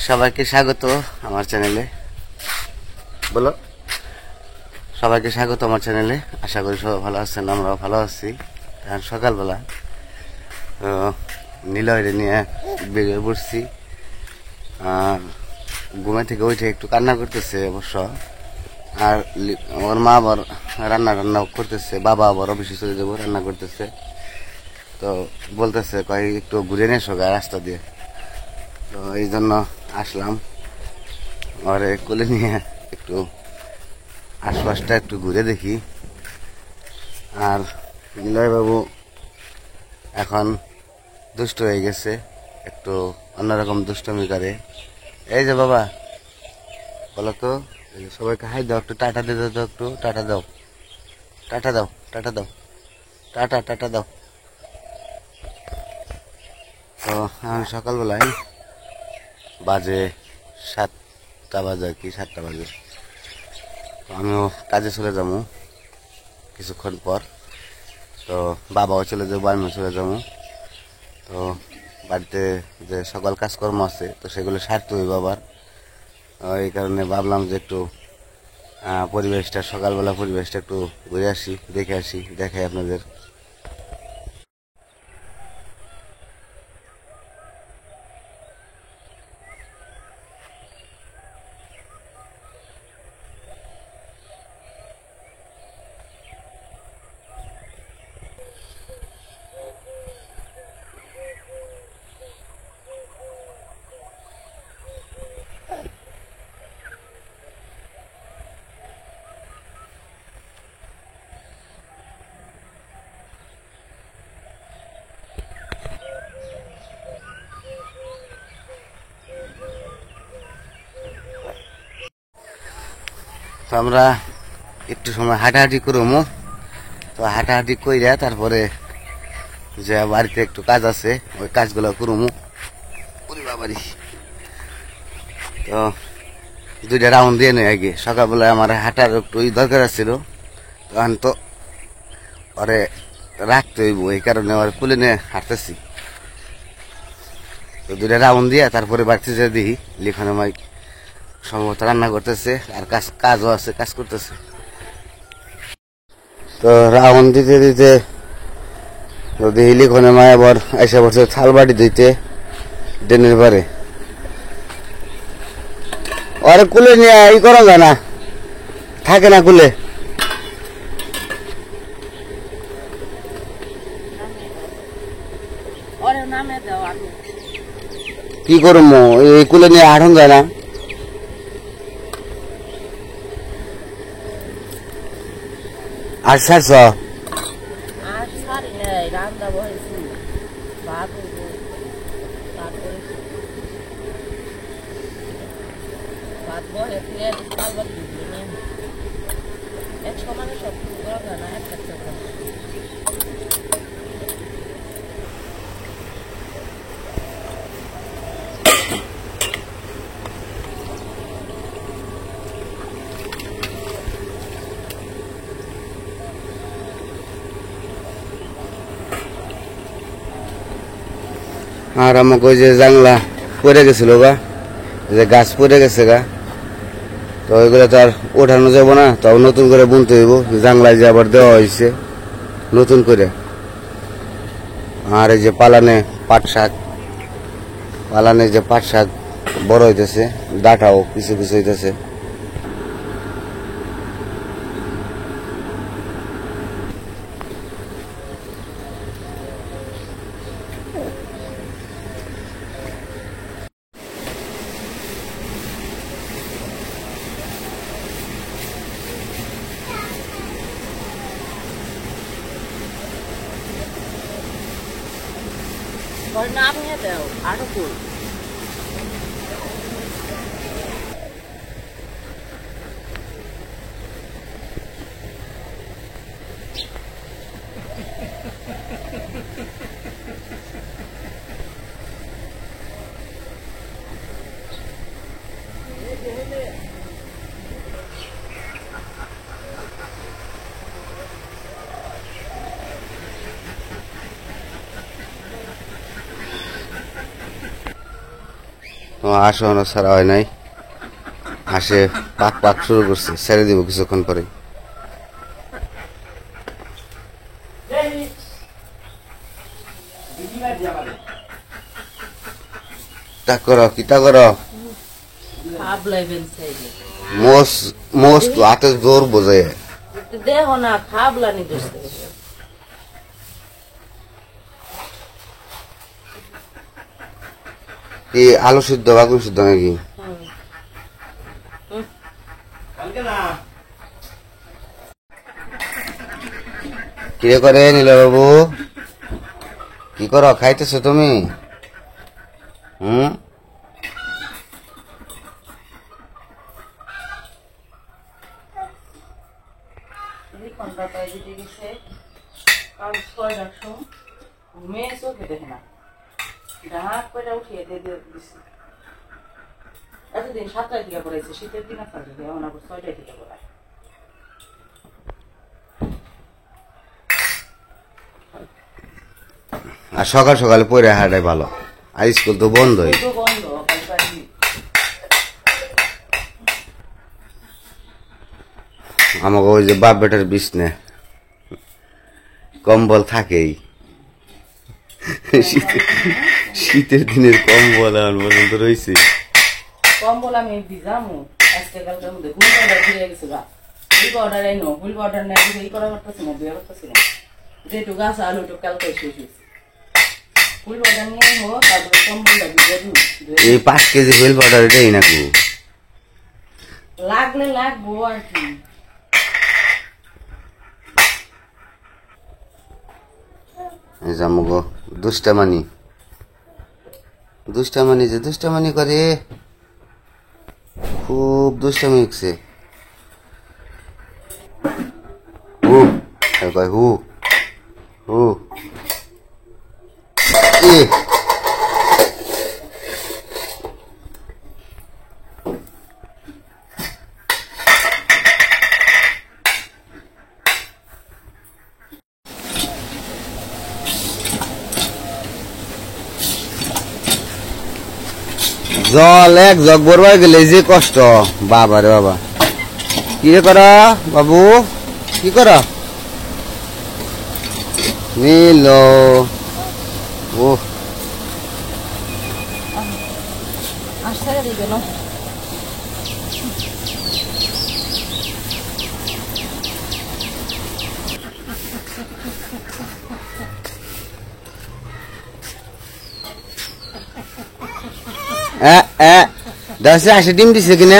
সবাইকে স্বাগত আমার চ্যানেলে। বলো, সবাইকে স্বাগত আমার চ্যানেলে। আশা করি সবাই ভালো আছেন, আমরাও ভালো আছি। এখন সকালবেলা নিলয়রে নিয়ে বেরিয়ে পড়ছি। ঘুমে থেকে উঠে একটু কান্না করতেছে অবশ্য, আর আমার মা আবার রান্না করতেছে, বাবা আবার অফিসে চলে যাবো, রান্না করতেছে। তো বলতেছে কয় একটু ঘুরে নিয়ে এসো রাস্তা দিয়ে। তো এই জন্য আসলাম, ওরে কোলে নিয়ে একটু আশপাশটা একটু ঘুরে দেখি। আর নিলয় বাবু এখন দুষ্ট হয়ে গেছে, একটু অন্যরকম দুষ্টমি করে। এই যে বাবা, বলো তো, সবাইকে হাই দাও, একটু টাটা দিয়ে দাও, একটু টাটা দাও, টাটা দাও, টাটা দাও, টাটা টাটা দাও। তো এখন সকালবেলায় বাজে 7টা বাজে, আর কি 7টা বাজে। আমিও কাজে চলে যাবো কিছুক্ষণ পর। তো বাবাও চলে যাবো, আমিও চলে যাবো। তো বাড়িতে যে সকল কাজকর্ম আছে, তো সেগুলো সারতে হইব আবার। এই কারণে ভাবলাম যে একটু পরিবেশটা, সকালবেলা পরিবেশটা একটু ঘুরে আসি, দেখে আসি, দেখাই আপনাদের। তো আমরা একটু সময় হাঁটাহাঁটি করবো। তো হাঁটাহাঁটি কইরা তারপরে যে বাড়িতে একটু কাজ আছে, ওই কাজগুলো করবো। বাবারি, তো 2টা রাউন্ড দিয়ে নেই আগে। সকালবেলায় আমার হাঁটার একটু দরকার ছিল, তখন তো ওরে রাখতে হইব, এই কারণে ওর কুলে নিয়ে হাঁটতেছি। তো 2টা রাউন্ড দিয়ে তারপরে বাড়িতে যে দিই, লিখনে মাই সম্ভবত রান্না করতেছে, আর কাজও আছে, কাজ করতেছে। তো রাউন্ড দিতে দিতে যদি লিখনে মায় আবার এসে বসে থাল বাটি দিতে ডেনের পারে। ওরে কুলে নিয়ে ই করা যায় না, থাকে না কুলে। কি করবো, এই কুলে নিয়ে হাঁটন যায় না। আর সারছ আর আমাকে ওই যে জাংলা পড়ে গেছিল গা, যে গাছ পড়ে গেছে গা, তো ওইগুলো তো আর ওঠানো যাবো না, তাও নতুন করে বুনতে হইব। জাংলায় যে আবার দেওয়া হয়েছে নতুন করে। আর এই যে পালানে পাট শাক, পালানে যে পাট শাক বড় হইতেছে, ডাঁটাও কিছু কিছু হইতেছে। নাম নিয়ে দাও আরো ফুল। তোমার হাঁস এখনো ছাড়া হয় নাই। হাঁসে পাক পাক শুরু করছে, ছেড়ে দিব কিছুক্ষণ পরে। তা করো, কিতা করো? খাবলাই বেলছে মোস মোস তো হাতে জোর বোঝে। দেখো না খাবলা নি দোষ কি আলু সিদ্ধ বাগুন সিদ্ধ নাকি? কিরে করে নীলা বাবু, কি করো? খাইতেছো তুমি? হুম, ঘুমিয়ে চোখে দেখে না ডাক করে উঠিয়ে দিয়ে দিচ্ছি। এতদিন 7টায় থেকে করেছে, শীতের দিন আসলে এখন আবার 6টায় থেকে করায়। আর সকাল সকালে পরে হাঁটাই ভালো, আর স্কুল তো বন্ধই। তো বন্ধ কালকে। আমাকে ওই যে বাপ বেটার বিছনে কম্বল থাকেই, শীতের দিনের কম্বল এখন পর্যন্ত রয়েছে। কম্বল আমি ভিজামু আজকে কালকের মধ্যে হুইল পাউডার ফিরে গেছে গা। হুইল পাউডার এনো, হুইল পাউডার নেই এই করা করতেছি না, বিয়ে করতেছি না। যেটু গাছ আলু টু কালকে শেষ হয়েছে। হুইল পাউডার নিয়ে হো, তারপরে কম্বলটা ভিজে দিই। এই 5 কেজি হুইল পাউডার দেই না গো, লাগলে লাগবো আর কি। এই যে আমাকে দুষ্টামানি যে দুষ্টামানি করে, খুব দুষ্টামি হচ্ছে। হু কয় হু হু এ জল এক জগ বরবার গেলে যে কষ্ট, বাবা রে বাবা। কি করা বাবু, কি করা? নীল ও আসতে দিবে না। দশে 80 ডিম দিছে কিনা?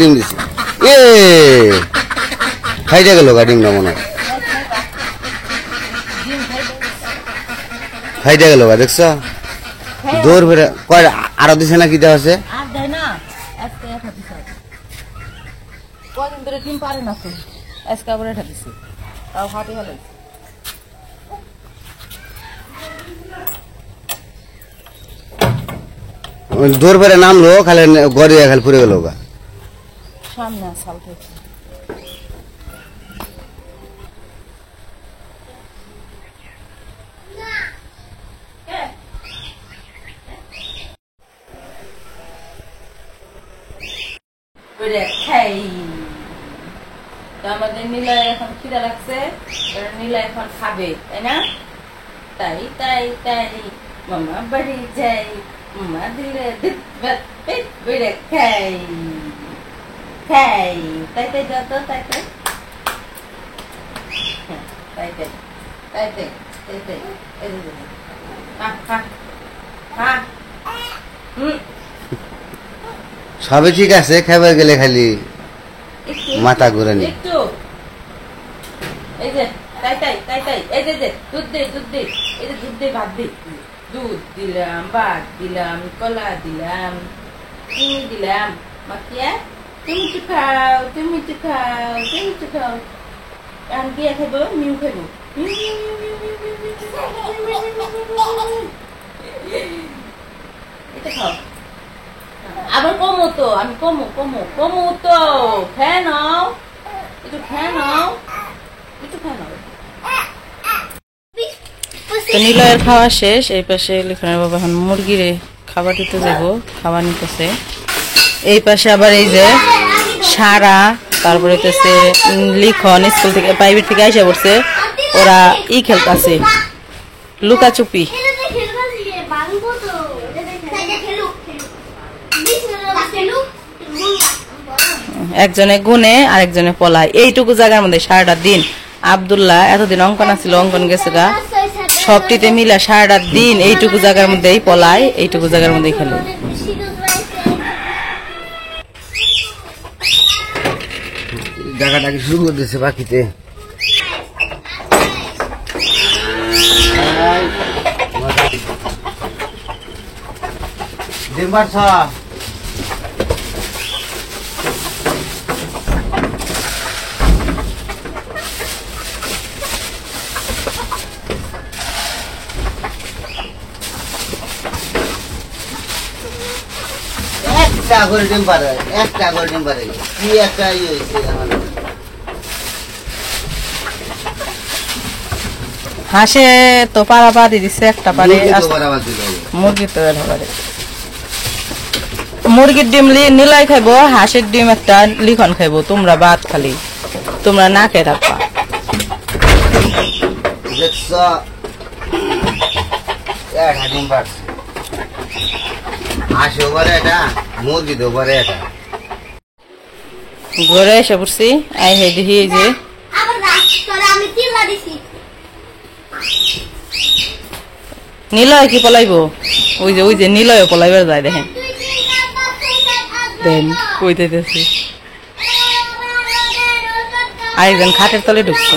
ডিম দিছে এ খাইতে গেল গা ডিমটা মনে হয়, খাইতে গেল গা। দেখছ দৌড় ফেরে কয় আরো দিছে না, কি দেওয়া আছে? আর দেয় না, আজকে এটা দিছে। কদিন ধরে ডিম পারে না তো, আজকে আবার এটা দিছে। তাও হাঁটি হলে দৌড় ফেরে নামলো, খালি গড়িয়া খালি ফুরে গেল গা। সামনে সাল থেকে খাই। আমাদের নীলা এখন খিদা লাগছে, নীলা এখন খাবে, তাই না? তাই তাই তাই মামা বাড়ি যাই, মামা দিলে খাই খাই, তাই তাই যত তাই তাই তাই তাই তাই তাই তাই তাই হা হা হা সবে ঠিক আছে, খাবার গেলে খালি মাথা ঘুরে নি। একটু এই যে তাই তাই তাই তাই এই যে দুধ দে এই যে দুধ দে, ভাত দে, দুধ দিলাম, ভাত দিলাম, কলা দিলাম, চিনি দিলাম, মাখিয়া তুমি তো খাও, তুমি তো খাও, তুমি তো খাও। এখন কি খাইব মিউ খাইব এটা খাও আবার কমো তো আমি কমো কমো কমো তো খেয়ে নাও একটু খেয়ে নাও একটু খেয়ে নাও তো নিলয়ের খাওয়া শেষ এই পাশে লিখনের বাবা এখন মুরগিরে খাবার দিতে যাবো খাবার নিতেছে এই পাশে আবার এই যে সারা তারপরে হইতেছে লিখন স্কুল থেকে প্রাইভেট থেকে আইসা পড়ছে ওরা খেলতেছে লুকাচুপি একজনে গুনে আরেকজনে পলায় এইটুকু জায়গার মধ্যে সারাটা দিন আব্দুল্লাহ এতদিন অঙ্কন আছিল অঙ্কন গেছে গা সবটিতে মিলা সারাটা দিন এইটুকু জায়গার মধ্যেই পলায় এইটুকু জায়গার মধ্যেই খেলে জায়গাটাকে শুরু করে দিচ্ছে বাকিতে ডিম পারছ একটা করে ডিম পারে একটা করে ডিম পারে কি একটা হয়েছে আমাদের হাঁসে তো পাড়া পাড়ি দিচ্ছে একটা পারে মুরগি তো পারে মুরগির ডিম নিলাই খাইবো হাঁসের ডিম একটা লিখন খাইবো তোমরা ভাত খালি তোমরা না খেয়ে থাকবা ডিম পারছে হাঁসও পারে এটা মুরগি তো পারে এটা ঘরে এসে পড়ছি আই হে দেখি এই যে নিলয় কি পলাইবো ওই যে নিলয় পলাইবার যায় দেখেন দেন কইতেছি আরেকজন খাটের তলে ঢুকছে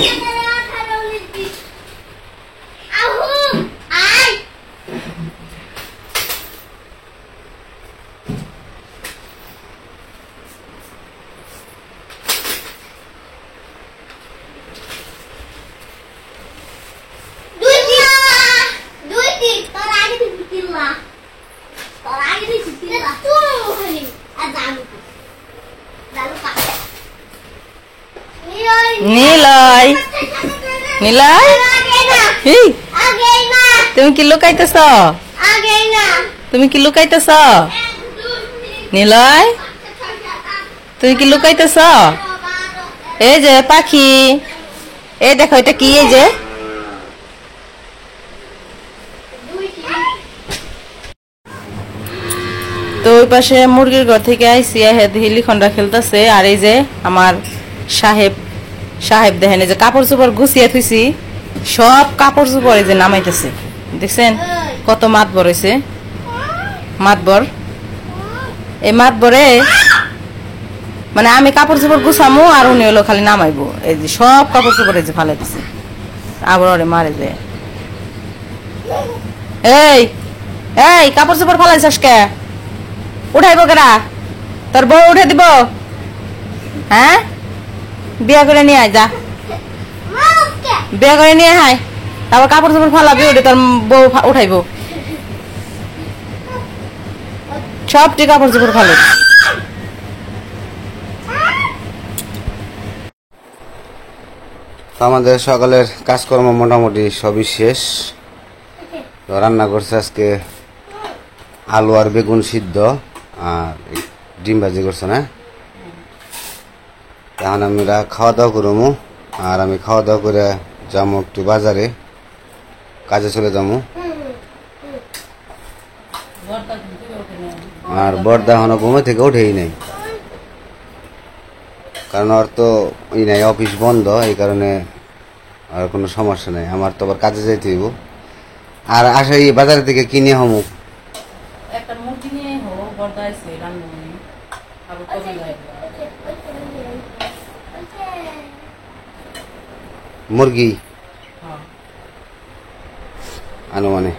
নিলয় নিলয় তুমি কি লুকাইতেছ তুমি কি লুকাইতেছ নিলয় তুমি কি লুকাইতেছ এই যে পাখি এই দেখো এটা কি এই যে তো ওই পাশে মুরগির ঘর থেকে আইসি লিখনরা খেলতেছে আর এই যে আমার সাহেব দেখেন এই যে কাপড় চোপড় গুছিয়ে থুইছি সব কাপড় চোপড় এই যে নামাইতেছে দেখছেন কত মাতবর হয়েছে মাতবর এই মাতবরে মানে আমি কাপড় চোপড় গুছামো আর উনি হলো খালি নামাইবো এই যে সব কাপড় চোপড় এই যে ফালাইতেছে আবার ওরে মারে যায় এই এই কাপড় চোপড় ফালাইছিস কে উঠাইবো কেরা তোর বউ উঠে দিব হ্যাঁ বিয়া করে নিয়ে আয় যা বিয়া করে নিয়ে আয় তারপর কাপড় চোপড় ফালাবি ওটা তোর বউ উঠাইবো সবটি কাপড় চোপড় ফালে আমাদের সকালের কাজকর্ম মোটামুটি সবই শেষ তো রান্না করছে আজকে আলু আর বেগুন সিদ্ধ আর ডিম ভাজি করছে না এখন আমরা খাওয়া দাওয়া করবো আর আমি খাওয়া দাওয়া করে যাবো একটু বাজারে কাজে চলে যাবো আর বড়দা এখনো ঘুমে থেকে উঠেই নাই কারণ ওর তো নাই অফিস বন্ধ এই কারণে আর কোনো সমস্যা নেই আমার তো আবার কাজে যাইতে হইব আর আসা এই বাজার থেকে কিনে হমু একটা মুরগি নিয়ে হোক বড়দা আইছে রান্না আবার কবি মুরগি আনুমানে